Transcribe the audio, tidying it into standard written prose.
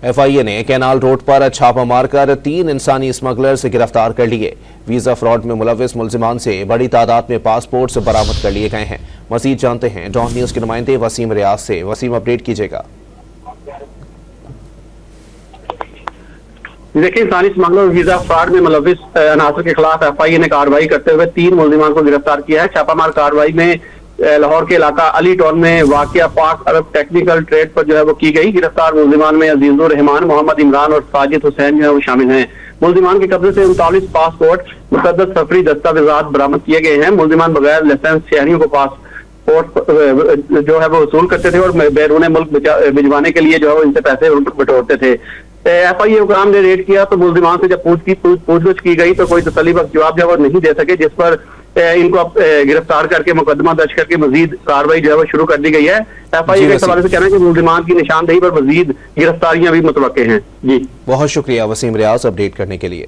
FIA ने canal road पर छापा मारकर 3 इंसानी स्मगलर्स गिरफ्तार कर लिए। वीजा फ्रॉड में मुलविस मुलजिमान से बड़ी तादाद में पासपोर्ट्स बरामद कर लिए गए हैं। मजीद जानते हैं डॉन न्यूज के नुमाइंदे वसीम रियाज से। वसीम, अपडेट कीजिएगा। देखिए, इंसानी स्मगलर और वीजा फ्रॉड में मुलविस अनासर के खिलाफ FIA ने कार्रवाई करते हुए 3 मुलजिमान को गिरफ्तार किया है। छापामार कार्रवाई में लाहौर के इलाका अली टाउन में वाक़िया पाक अरब टेक्निकल ट्रेड पर जो है वो की गई। गिरफ्तार मुलजिमान में अजीजुर रहमान, मोहम्मद इमरान और साजिद हुसैन जो है वो शामिल हैं। मुलजिमान के कब्जे से 39 पासपोर्ट, मुकद्दस सफरी दस्तावेजात बरामद किए गए हैं। मुलजिमान बगैर लाइसेंस शहरियों को पासपोर्ट जो है वो वसूल करते थे और बैरून मुल्क भिजवाने के लिए जो है वो इनसे पैसे बटोरते थे। FIA हुकाम ने रेड किया तो मुलजिमान से जब पूछगछ की गई तो कोई तसल्लीबख्श जवाब जो है वो नहीं दे सके, जिस पर इनको अब गिरफ्तार करके मुकदमा दर्ज करके मजीद कार्रवाई जो है वो शुरू कर दी गई है। FIA के इस हवाले से कहना है कि मुलजिमान की निशानदेही पर मजीद गिरफ्तारियां भी मुतवक्के हैं। जी, बहुत शुक्रिया वसीम रियाज अपडेट करने के लिए।